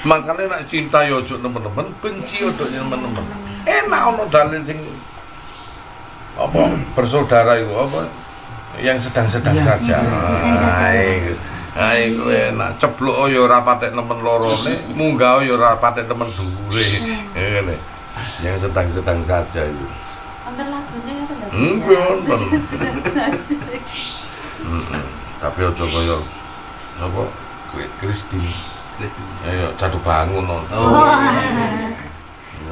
Makanya nak cinta yo ojo temen-temen, benci ojo temen-temen. Enak ono dalil sing apa bersaudara itu apa yang sedang-sedang saja. Ae kowe nak ceblok yo ora patek nemen lorone, munggah yo ora patek temen dhuwure. Ngene. Yang sedang-sedang saja itu. Wonten lagune ngoten lho. Wonten. Tapi ojo kaya apa Kristi. Ayo jatuh bangun no.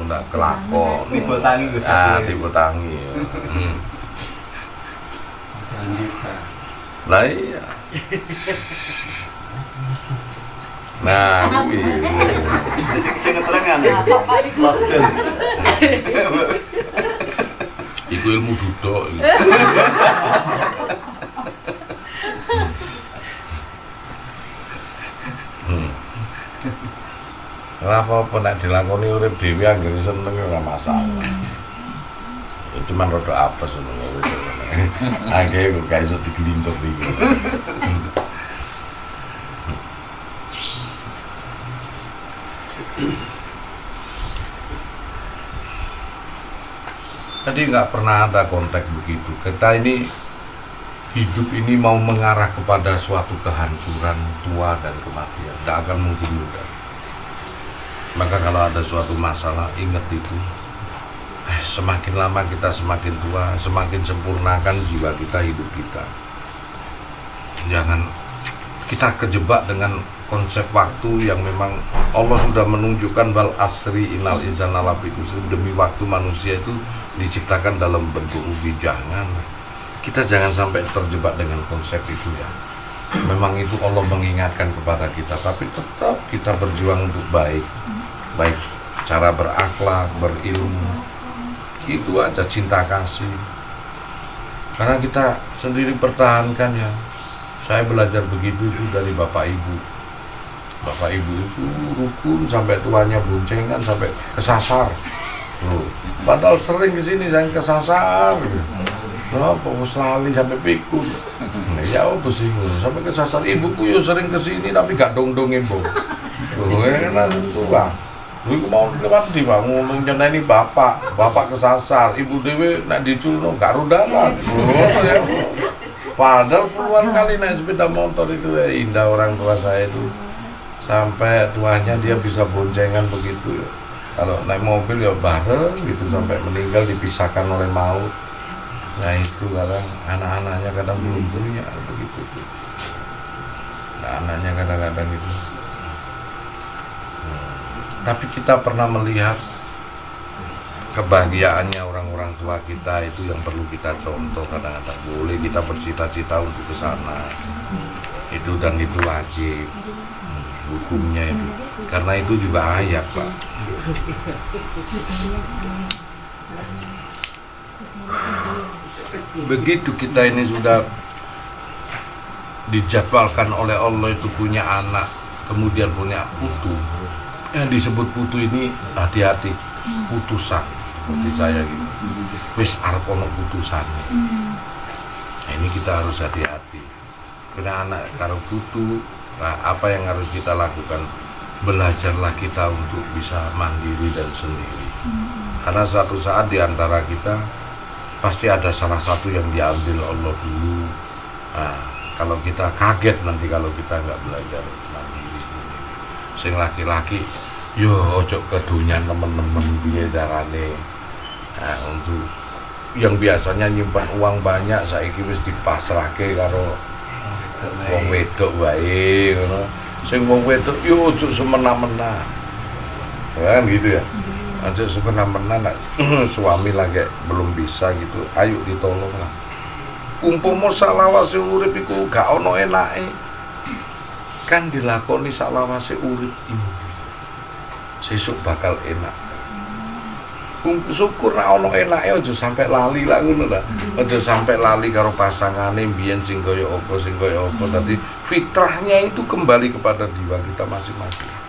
Ndak kelakon. Tiba tangi gitu. Tiba tangi. Lah iya. Nah, kuwi. Sing keterangan ya. Lockdown. Iku ilmu duduk. Apa nak dilakoni urip dhewe anggere seneng ora masalah. Cuman rada apes ngono wis. Angge kok gak iso digelintur iki. Tadi nggak pernah ada konteks begitu. Kita ini hidup ini mau mengarah kepada suatu kehancuran tua dan kematian. Tidak akan mungkin mudah. Maka kalau ada suatu masalah, ingat itu. Semakin lama kita semakin tua, semakin sempurnakan jiwa kita, hidup kita. Jangan kita kejebak dengan konsep waktu yang memang Allah sudah menunjukkan wal asri innal insana lafi khusr, demi waktu manusia itu diciptakan dalam bentuk ubi. Kita jangan sampai terjebak dengan konsep itu ya. Memang itu Allah mengingatkan kepada kita, tapi tetap kita berjuang untuk baik cara berakhlak, berilmu, itu aja, cinta kasih. Karena kita sendiri pertahankan ya. Saya belajar begitu itu dari bapak ibu. Bapak ibu itu rukun sampai tuanya boncengan sampai kesasar. Loh, padahal sering kesini jangan kesasar. Loh, fokus lali sampai pikun. Nah, ya apa sih sampai kesasar. Ibuku yo sering kesini tapi gak dong-dong ibu. Loh, enak tua. Lu mau lewat di bangun nyeneni bapak kesasar, ibu dewe nak diculno gak rundalan. Padahal puluhan kali naik sepeda motor itu ya, indah orang tua saya itu. Sampai tuanya dia bisa boncengan begitu ya. Kalau naik mobil ya bareng gitu sampai meninggal dipisahkan oleh maut. Nah itu kadang anak-anaknya kadang beruntung ya begitu tuh. Nah, anaknya kadang-kadang itu. Tapi kita pernah melihat kebahagiaannya orang-orang tua kita itu yang perlu kita contoh. Kadang-kadang boleh kita bercita-cita untuk ke sana. Itu dan itu wajib. Hukumnya itu. Karena itu juga ayat, Pak. Begitu kita ini sudah dijadwalkan oleh Allah itu punya anak, kemudian punya putu. Yang disebut putu ini hati-hati, putusan seperti saya gitu. Wis arep ono putusane. Ini kita harus hati-hati. Punya anak karo putu, nah apa yang harus kita lakukan? Belajarlah kita untuk bisa mandiri dan sendiri. Karena suatu saat di antara kita pasti ada salah satu yang diambil Allah dulu. Nah, kalau kita kaget nanti kalau kita nggak belajar mandiri sendiri. Sing laki-laki yo ojo kedunya temen-temen piye carane. Nah, untuk yang biasanya nyimpan uang banyak saiki wis dipasrahke karo wong wedok wae ngono. Sing wong wedok yo ojo semena-mena. Kan gitu ya. Aja semena-mena nak suami lagi belum bisa gitu. Ayo ditolong lah. Umpama salawase urip iku gak ono enake. Kan dilakoni salawase urip ini. Sesuk bakal enak. Syukur nek ana enake aja sampai lali lah ngono lah. Aja sampai lali karo pasangane mbiyen sing kaya apa. Dadi fitrahnya itu kembali kepada jiwa kita masing-masing.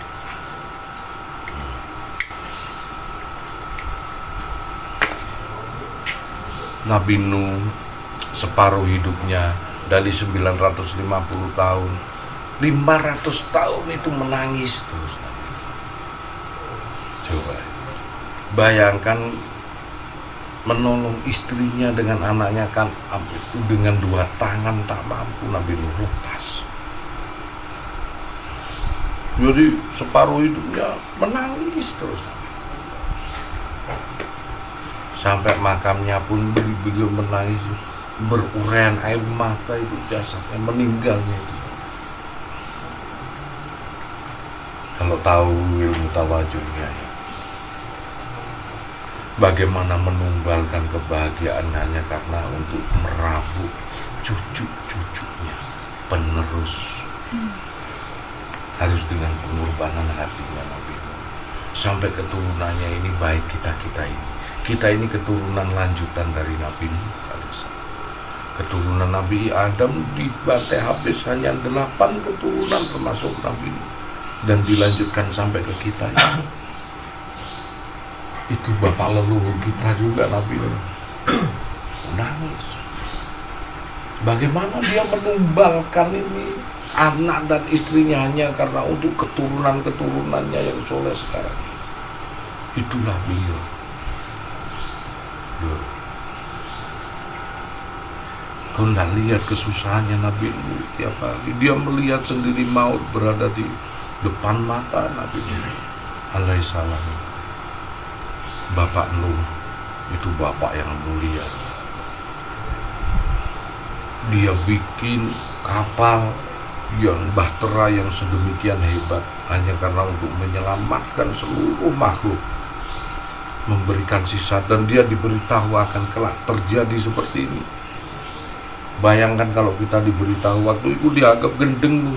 Nabi Nuh separuh hidupnya dari 950 tahun 500 tahun itu menangis terus. Coba bayangkan, menolong istrinya dengan anaknya kan itu dengan 2 tangan tak mampu Nabi Nuh lepas. Jadi separuh hidupnya menangis terus. Sampai makamnya pun beliau menangis, beruraian air mata itu jasadnya, meninggalnya itu. Kalau tahu ilmu tawajudnya, bagaimana menumbalkan kebahagiaan hanya karena untuk merabuk cucu-cucunya, penerus. Harus dengan pengorbanan hatinya Nabi Nuh. Sampai keturunannya ini baik kita ini. Kita ini keturunan lanjutan dari Nabi Nuh. Keturunan Nabi Adam dibantai habis hanya 8 keturunan termasuk Nabi Nuh. Dan dilanjutkan sampai ke kita ini. Itu bapak leluhur kita juga Nabi Nuh. Nangis. Bagaimana dia menumbalkan ini anak dan istrinya hanya karena untuk keturunan-keturunannya yang soleh sekarang. Itulah beliau. Kau tidak lihat kesusahannya Nabi Nuh tiap hari. Dia melihat sendiri maut berada di depan mata Nabi Nuh alaihissalam. Bapak Nuh itu bapak yang mulia. Dia bikin kapal yang bahtera yang sedemikian hebat hanya karena untuk menyelamatkan seluruh makhluk, memberikan sisa, dan dia diberitahu akan kelak terjadi seperti ini. Bayangkan kalau kita diberitahu waktu itu dianggap gendeng,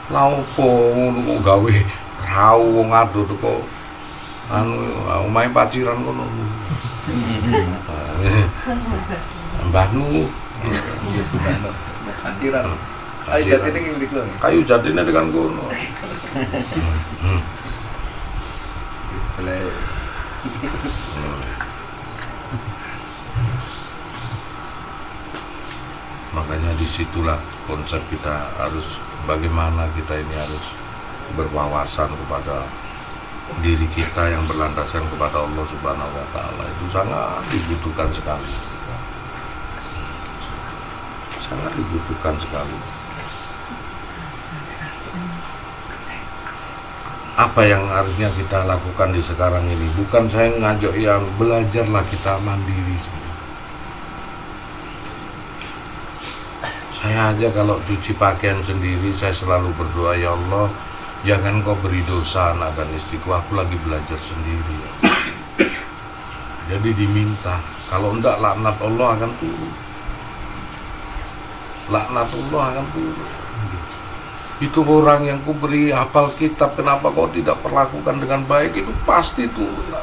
laupo ngono gawe perahu wong ado teko omahe paciran ngono. Mbah Nuh Paciran. Kayu jatine nang mriku. Kayu jatine dengan kono. Makanya disitulah konsep kita harus, bagaimana kita ini harus berwawasan kepada diri kita yang berlandasan kepada Allah Subhanahu wa Ta'ala. Itu sangat dibutuhkan sekali. Sangat dibutuhkan sekali. Apa yang harusnya kita lakukan di sekarang ini? Bukan saya ngajak yang belajarlah kita mandiri. Saya aja kalau cuci pakaian sendiri, saya selalu berdoa, ya Allah, jangan kau beri dosa anak dan istriku, aku lagi belajar sendiri. Jadi diminta, kalau enggak laknat Allah akan turun. Laknat Allah akan turun. Itu orang yang ku beri hafal kitab, kenapa kau tidak perlakukan dengan baik, itu pasti turun.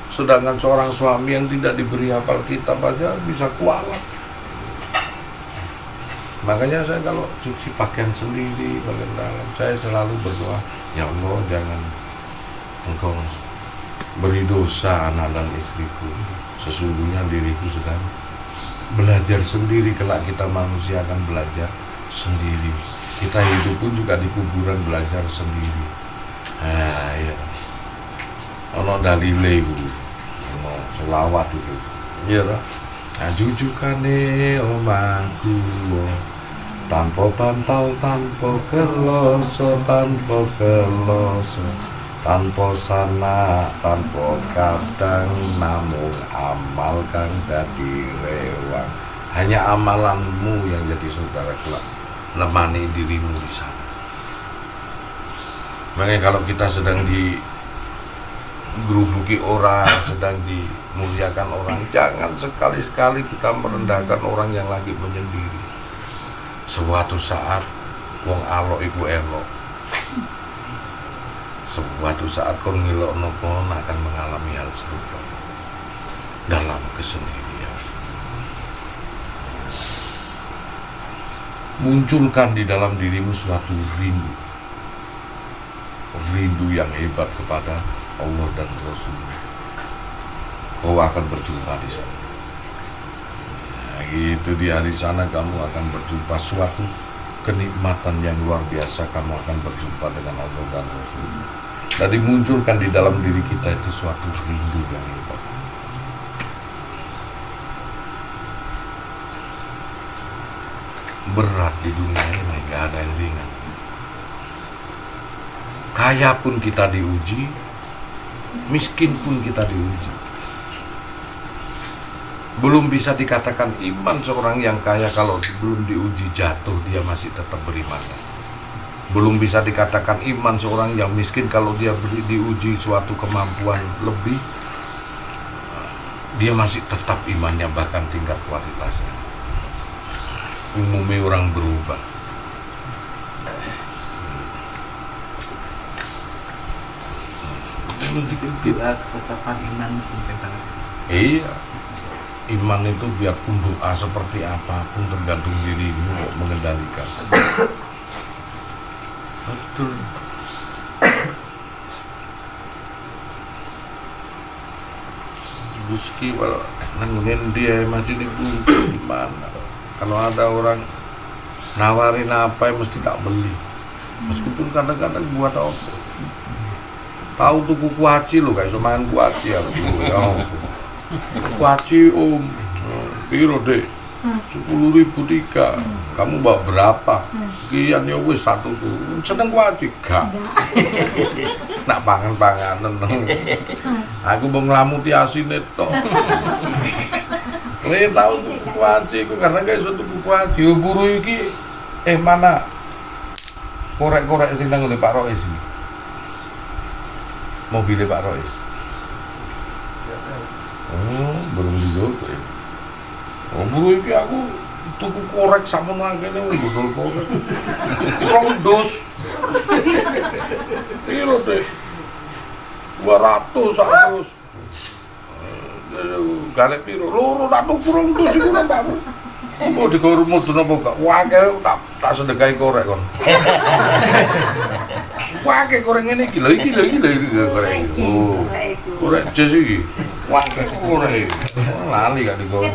Sedangkan seorang suami yang tidak diberi hafal kitab aja bisa kualat. Makanya saya kalau cuci pakaian sendiri, bagian dalam, saya selalu berdoa, ya Allah, jangan engkau beri dosa anak dan istriku. Sesungguhnya diriku sedang belajar sendiri, kelak kita manusia akan belajar sendiri. Kita hidup pun juga di kuburan belajar sendiri. Ya. Ono dalile iku. Ono selawat itu. Iya ta? Ajujukane omahku tanpa pantau, tanpa keloso, tanpa sana, tanpa kadang, namun amal kang dadi rewang. Hanya amalanmu yang jadi saudara kelak, nemani dirimu di sana. Makanya kalau kita sedang digerubuki orang, sedang dimuliakan orang, jangan sekali-sekali kita merendahkan orang yang lagi menyendiri. Suatu saat wong alok iku elok. Suatu saat kon ngilokno kon akan mengalami hal serupa dalam kesendirian. Munculkan di dalam dirimu suatu rindu. Rindu yang hebat kepada Allah dan Rasulnya. Kau akan berjumpa di sana. Nah, gitu, di hari sana kamu akan berjumpa suatu kenikmatan yang luar biasa kamu akan berjumpa dengan Allah dan Rasul. Dan dimunculkan di dalam diri kita itu suatu rindu yang hebat. Berat di dunia ini, gak ada yang ringan. Kaya pun kita diuji, miskin pun kita diuji. Belum bisa dikatakan iman seorang yang kaya kalau belum diuji jatuh dia masih tetap beriman. Belum bisa dikatakan iman seorang yang miskin kalau dia diuji suatu kemampuan lebih, dia masih tetap imannya bahkan tingkat kualitasnya. Umumnya orang berubah. Doa ketetapan iman penting banget. Iya, iman itu biarpun doa seperti apapun tergantung dirimu kok mengendalikan. Betul. Guski kalau nanggunin dia masih dibungkus gimana? Kalau ada orang nawarin apa mesti tak beli. Meskipun kadang-kadang buat apa? Tahu tuku kuaci lo kayak main kuaci ya. Kuaci piro deh? 10.000 tiga. Kamu bawa berapa? Kian ya wis satu tuh. Seneng kuaci gak? Nak pangan-panganan. Aku mau ngelamuti asine tok. Kowe tahu tuku kuaci ku karena gak iso tuku kuaci. Buru iki mana korek-korek sing nang ngene Pak Rois iki. Mobilnya Pak Rois. Oh, belum dijodoh ya. Oh, buru iki aku tuku korek samono ngene bodol korek. Rong dos. Piro deh? 200 100. Garek piro? Loro tak tuku rong dos iku nang Pak. Mau digawe mudun apa gak? Wah, tak sedekahi korek kon. Wah, korek ngene iki lho, iki korek. Oh. Korek jes iki. Wah, korek. Lali gak digawe.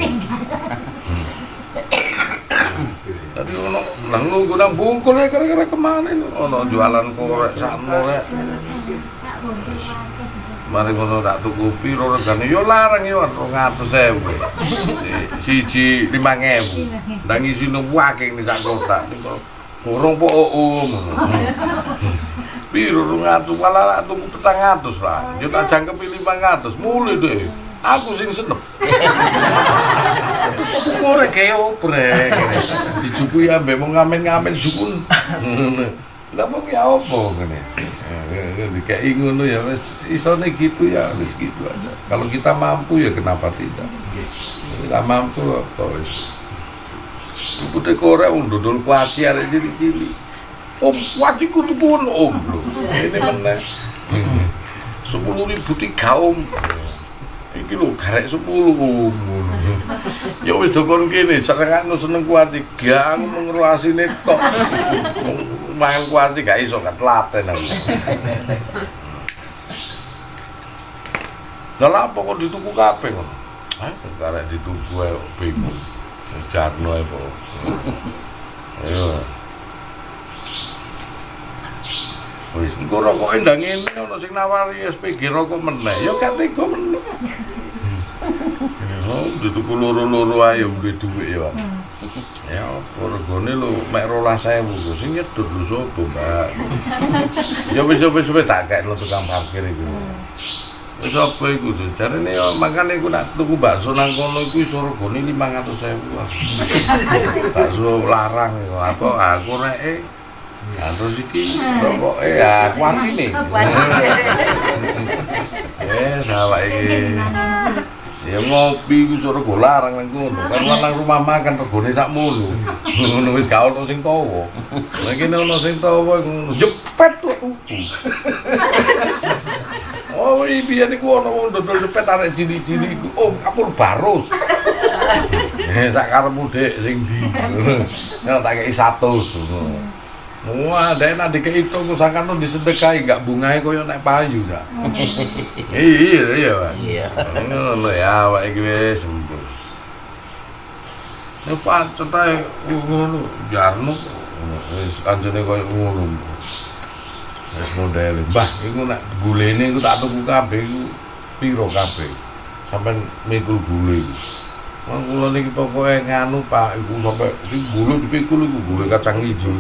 Tadi ono nang lu gudang bungkul ya kira-kira kemana itu? Ono jualan korek sakno rek. Mari ngono tak tuku piro regane yo larang yo 200.000. Siji 5.000. Ndang isine waking ning sak kotak. Gorong po ngono. Piro 200 malah tak tuku 400 lah. Yo tak jangkepi 500 mulai deh. Aku sing senep. Korek keo brek. Dijupui ambek mau ngamen-ngamen jukun. Lah mau ki apa ngene. Dikei ngono ya wis isone gitu ya wis gitu aja. Kalau kita mampu ya kenapa tidak? Kita mampu apa wis. Putih korek dodol kuaci arek cilik-cilik. Om, kuaci kudu pun om lho. Ini meneh. 10.000 tiga om. Iki lho garek 10 om. Ya wis dokon kene serengane seneng kuaci, gak aku mung asine tok. Mangan kuaci gak iso gak telaten aku. Lah apa kok dituku kabeh ngono? Hah, garek dituku ae bingung. Jarno ae po. Ayo. Wis engko rokoke ndang ngene ana sing nawari SPG rokok meneh. Ya kate go meneh. Oh, dituku loro-loro ae duwe dhuwit ya. Ya, apa regane lho mek 12.000 lho sing nyedot lho sapa, Mbak. Ya wis tak kekno tukang parkir iku. Wis apa iku to? Jarene ya makane iku nak tuku bakso nang kono iku iso regane 500.000. Bakso larang iku apa aku reke. Nah, terus iki rokoke ya kuacine. Salah iki. Ya ngopi ku suruh larang nang kono. Kan nang rumah makan regane sakmono. Ngono wis gak ono sing tawa. Lah kene ono sing tawa ngono jepet tuku. Oh, iki niku ono wong dodol jepet arek cilik-cilik iku. Oh, kapur barus. Sak karepmu Dik sing ndi. Ya tak kei 100 ngono. Wah, dek nak dikei toko sakano disedekahi gak bungae koyo nek payu gak. Iya, Pak. Iya. Ngono ya, awake iki wis sembuh. Ya pancet ae ngono, jarno Wis anjene koyo ngono. Wis modele, Mbah, iku nek gulene iku tak tuku kabeh iku piro kabeh. Sampeyan mikul gule iku. Wong kula niki pokoke nganu Pak, iku sampe sing gule dipikul iku gule kacang ijo.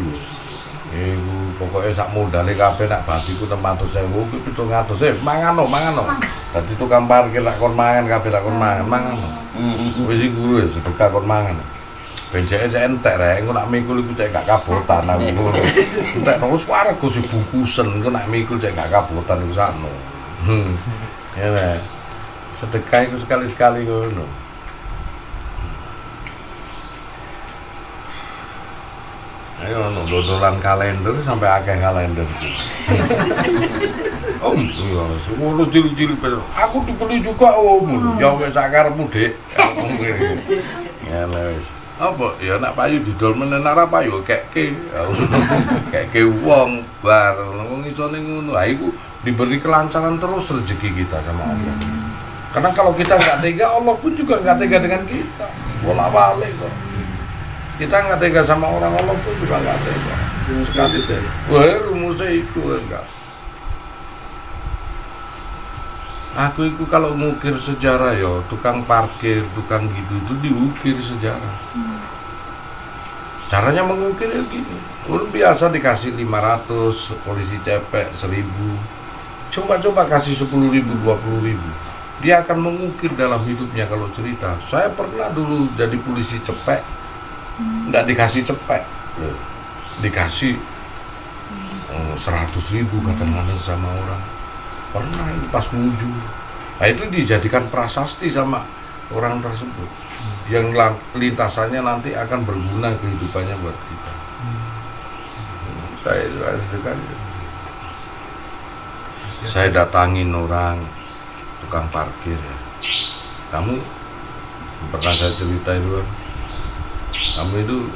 Iku pokoke sak modale kabeh nak babi ku 600.000 ku 700. Mangan. Dadi tukang parkir lak kon mangan kabeh lak kon mangan. Wis iku wis sedekah kon mangan. Benjeke cek entek rek, engko nak mikul iku cek gak kabotan aku ngono. Entek terus warga sing bungkusen, engko nak mikul cek gak kabotan iku sakno. Ya nek sedekah iku sekali-sekali ngono. Ayo ono dodolan kalender sampai akeh kalender iki. Oh iya, ngono cilik-cilik. Aku dibeli juga om. Ya wis sak karepmu, Dik. Ya wis. Apa ya nak payu didol menen ora payu kekke wong bar wong isone ngono. Ha iku diberi kelancaran terus rezeki kita sama Allah. Karena kalau kita nggak tega, Allah pun juga nggak tega dengan kita. Bolak-balik kok. Kita nggak tega sama orang, Allah pun juga nggak tega. Sekali deh. Wah, rumusnya itu enggak. Aku itu kalau ngukir sejarah ya, tukang parkir, tukang gitu itu diukir sejarah. Caranya mengukir ya gini. Udah biasa dikasih 500, polisi cepek 1.000. Coba-coba kasih 10.000, 20.000. Dia akan mengukir dalam hidupnya kalau cerita. Saya pernah dulu jadi polisi cepek, nggak dikasih cepek, dikasih 100.000 kadang-kadang sama orang. Pernah itu pas menuju. Nah itu dijadikan prasasti sama orang tersebut. Yang lintasannya nanti akan berguna kehidupannya buat kita. Saya sedekah. Saya datangin orang tukang parkir ya. Kamu pernah saya cerita itu kan? Kamu itu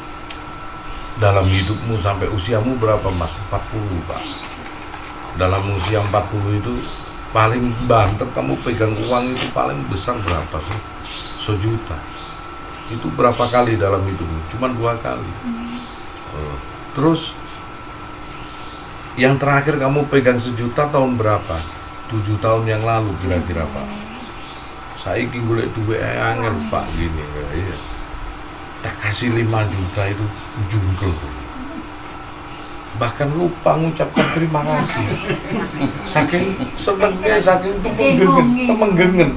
dalam hidupmu sampai usiamu berapa Mas? 40 Pak. Dalam usia 40 itu paling banter kamu pegang uang itu paling besar berapa sih? 1 juta. Itu berapa kali dalam hidupmu? Cuma 2 kali. Terus yang terakhir kamu pegang 1 juta tahun berapa? 7 tahun yang lalu kira-kira Pak. Saiki golek duwe angel Pak gini. Iya. Tak kasih 5 juta itu jungkel. Bahkan lupa mengucapkan terima kasih. Saking senangnya, saking itu menggengen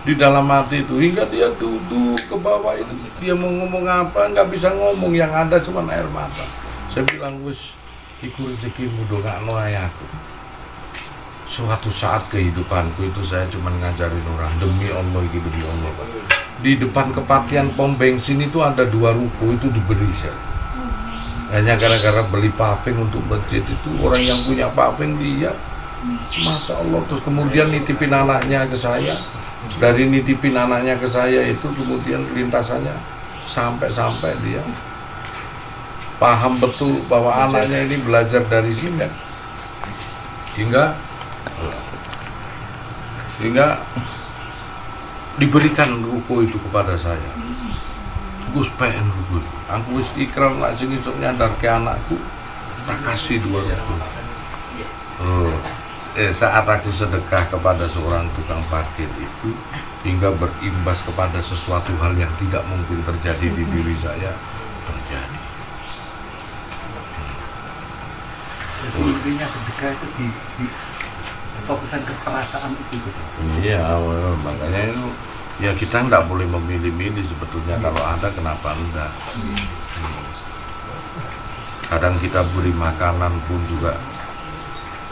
di dalam hati itu, hingga dia duduk ke bawah itu, dia mau ngomong apa nggak bisa ngomong, yang ada cuma air mata. Saya bilang wis iku rezekimu dongakno aku. Suatu saat kehidupanku itu saya cuma ngajarin orang demi Allah gitu, demi Allah. Di depan kepatian pom bensin itu ada 2 ruko itu diberi saya. Hanya gara-gara beli paving untuk masjid itu, orang yang punya paving dia, Masya Allah, terus kemudian nitipin anaknya ke saya. Dari nitipin anaknya ke saya itu kemudian lintasannya sampai dia paham betul bahwa anaknya ini belajar dari sini. Hingga diberikan ruko itu kepada saya. Gus pengen Gus, aku wis ikrar nak sing isuk nyandarke anakku, tak kasih 2 ruko. Saat aku sedekah kepada seorang tukang parkir itu, hingga berimbas kepada sesuatu hal yang tidak mungkin terjadi di diri saya, terjadi. Jadi intinya sedekah itu di fokuskan ke perasaan itu gitu. Iya, makanya itu ya kita nggak boleh memilih-milih sebetulnya. Kalau ada kenapa enggak. Kadang kita beri makanan pun juga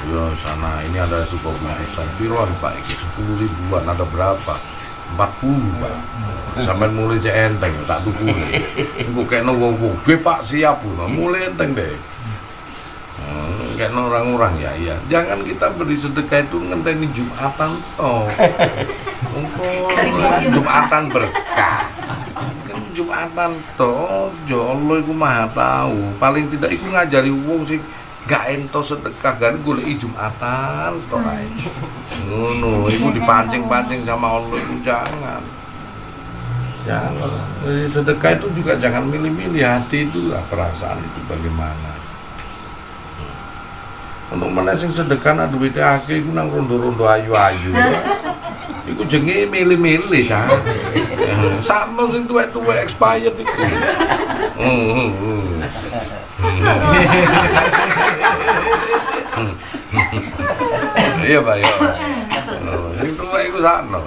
ya sana ini ada sebuah bungkusan piruan Pak, ini 10 ribuan, ada berapa? 40 Pak. Sampai mulai cek enteng tak tuku. Iku kayak nunggu Pak siap pun mulai enteng deh. Kayak orang-orang ya, iya. Jangan kita beri sedekah itu ngenteni Jumatan toh. Jumatan berkah. Kan Jumatan toh, ya Allah iku Maha tahu. Paling tidak iku ngajari wong sing gak ento sedekah kan goleki Jumatan toh ae. Ngono, iku dipancing-pancing sama Allah iku jangan. Jangan sedekah itu juga jangan milih-milih, hati itu perasaan itu bagaimana. Untuk mana sing sedekah nak duwite akeh iku nang rondo-rondo ayu-ayu. Iku jenenge milih-milih kan. Sakno sing tuwek-tuwek expired iku. Iya, Pak, ya. Sing tuwek iku sakno.